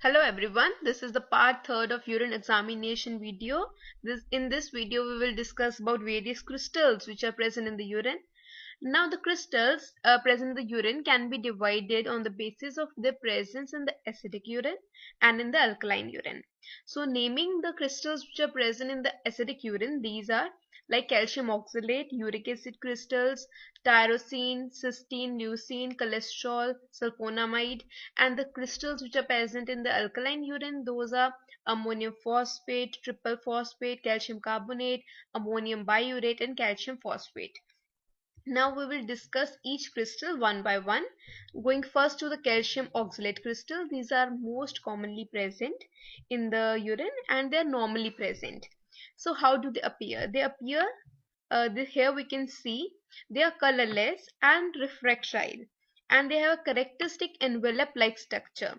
Hello everyone, this is the part third of urine examination video. In this video we will discuss about various crystals which are present in the urine. Now the crystals present in the urine can be divided on the basis of their presence in the acidic urine and in the alkaline urine. So naming the crystals which are present in the acidic urine, these are like calcium oxalate, uric acid crystals, tyrosine, cysteine, leucine, cholesterol, sulfonamide, and the crystals which are present in the alkaline urine, those are ammonium phosphate, triple phosphate, calcium carbonate, ammonium biurate, and calcium phosphate. Now we will discuss each crystal one by one. Going first to the calcium oxalate crystal. These are most commonly present in the urine and they are normally present. So how do they appear? They appear, here we can see they are colorless and refractile and they have a characteristic envelope-like structure.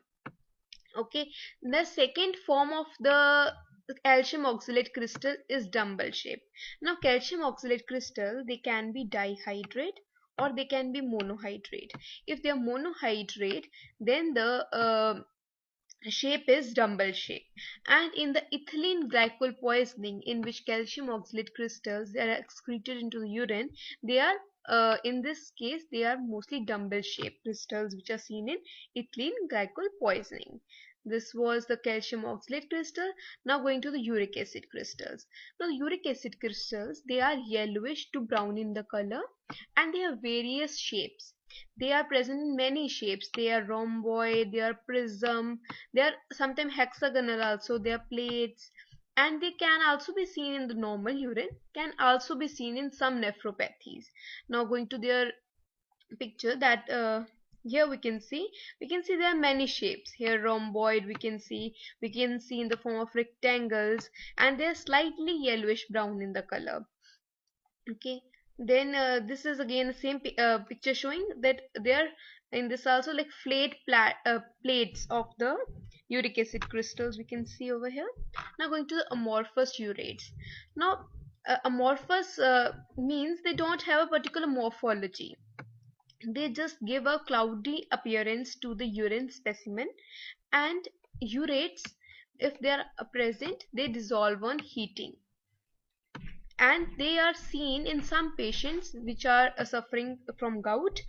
Okay, the second form of the calcium oxalate crystal is dumbbell shape. Now calcium oxalate crystal, they can be dihydrate or they can be monohydrate. If they are monohydrate, then the shape is dumbbell shape. And in the ethylene glycol poisoning, in which calcium oxalate crystals they are excreted into the urine, they are in this case they are mostly dumbbell shaped crystals which are seen in ethylene glycol poisoning. This was the calcium oxalate crystal. Now going to the uric acid crystals. Now uric acid crystals, they are yellowish to brown in the color and they have various shapes. They are present in many shapes. They are rhomboid, they are prism, they are sometimes hexagonal also, they are plates, and they can also be seen in the normal urine, can also be seen in some nephropathies. Now going to their picture that here we can see there are many shapes. Here rhomboid we can see in the form of rectangles and they are slightly yellowish brown in the color. Okay, then this is again the same picture showing that there in this also like plates of the uric acid crystals we can see over here. Now going to the amorphous urates. Now amorphous means they don't have a particular morphology, they just give a cloudy appearance to the urine specimen. And urates, if they are present, they dissolve on heating and they are seen in some patients which are suffering from gout.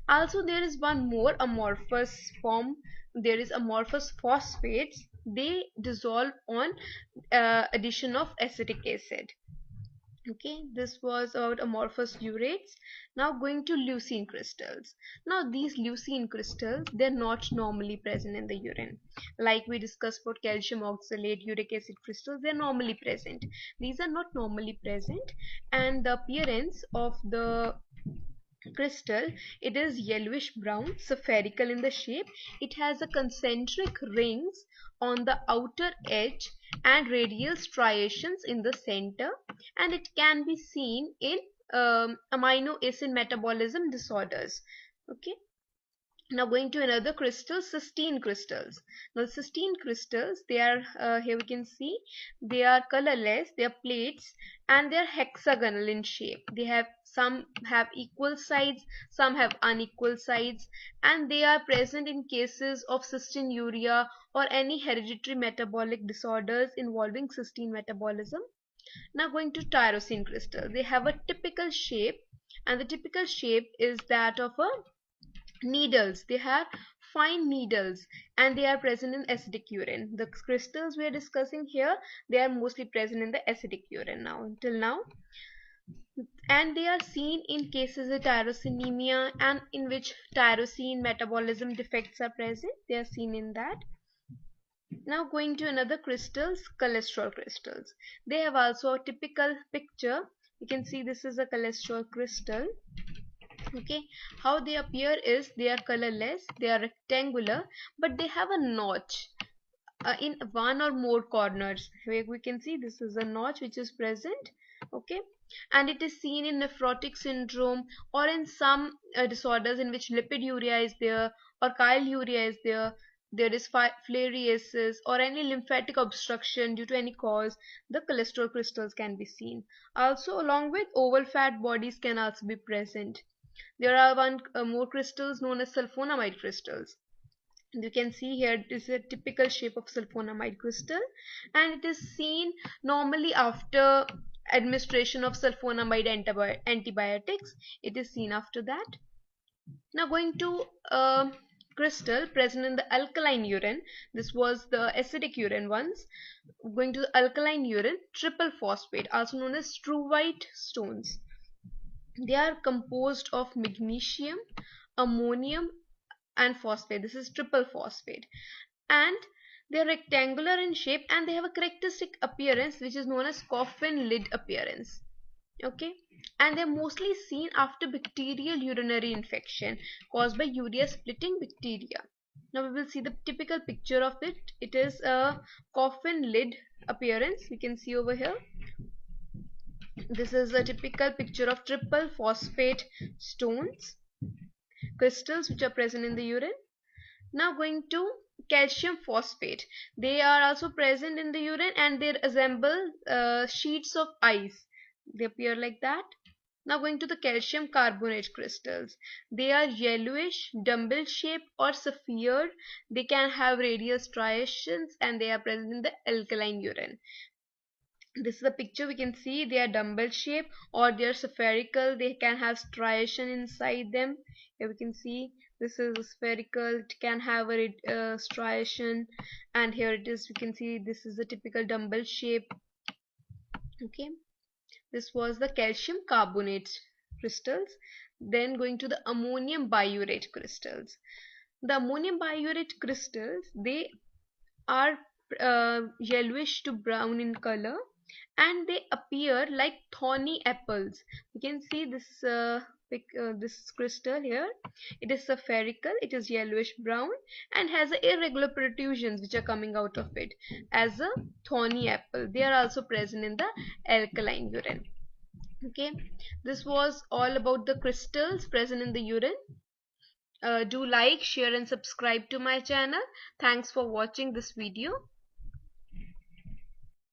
Also there is one more amorphous form, there is amorphous phosphates, they dissolve on addition of acetic acid. Okay, this was about amorphous urates. Now going to leucine crystals. Now these leucine crystals, they're not normally present in the urine. Like we discussed about calcium oxalate, uric acid crystals, they're normally present. These are not normally present, and the appearance of the crystal, it is yellowish brown, spherical in the shape. It has a concentric rings on the outer edge and radial striations in the center, and it can be seen in amino acid metabolism disorders. Okay, now going to another crystal, cysteine crystals. Now cysteine crystals, they are here we can see they are colorless, they are plates and they are hexagonal in shape. They have some have equal sides, some have unequal sides, and they are present in cases of cystinuria or any hereditary metabolic disorders involving cysteine metabolism. Now going to tyrosine crystal, they have a typical shape, and the typical shape is that of a needles. They have fine needles and they are present in acidic urine. The crystals we are discussing here, they are mostly present in the acidic urine now until now, and they are seen in cases of tyrosinemia and in which tyrosine metabolism defects are present. They are seen in that. Now going to another crystals, cholesterol crystals. They have also a typical picture. You can see this is a cholesterol crystal. Okay, how they appear is they are colorless, they are rectangular, but they have a notch in one or more corners. Where we can see this is a notch which is present. Okay, and it is seen in nephrotic syndrome or in some disorders in which lipiduria is there or chyluria is there. There is filariasis or any lymphatic obstruction due to any cause, the cholesterol crystals can be seen. Also along with oval fat bodies can also be present. There are more crystals known as sulfonamide crystals. You can see here it is a typical shape of sulfonamide crystal, and it is seen normally after administration of sulfonamide antibiotics. It is seen after that. Now going to crystal present in the alkaline urine. This was the acidic urine once. Going to the alkaline urine, triple phosphate, also known as true white stones. They are composed of magnesium, ammonium, and phosphate. This is triple phosphate, and they are rectangular in shape, and they have a characteristic appearance which is known as coffin lid appearance. Okay, and they're mostly seen after bacterial urinary infection caused by urea splitting bacteria. Now we will see the typical picture of it. It is a coffin lid appearance. We can see over here. This is a typical picture of triple phosphate stones, crystals which are present in the urine. Now going to calcium phosphate. They are also present in the urine, and they resemble sheets of ice. They appear like that. Now going to the calcium carbonate crystals. They are yellowish, dumbbell shaped or sphered. They can have radial striations, and they are present in the alkaline urine. This is a picture. We can see they are dumbbell shaped or they are spherical. They can have striation inside them. Here we can see this is spherical. It can have a striation, and here it is. We can see this is a typical dumbbell shape. Okay, this was the calcium carbonate crystals. Then going to the ammonium biurate crystals. The ammonium biurate crystals, they are yellowish to brown in color, and they appear like thorny apples. You can see this this crystal here. It is spherical, it is yellowish brown, and has irregular protrusions which are coming out of it as a thorny apple. They are also present in the alkaline urine. Okay, this was all about the crystals present in the urine. Do like, share and subscribe to my channel. Thanks for watching this video.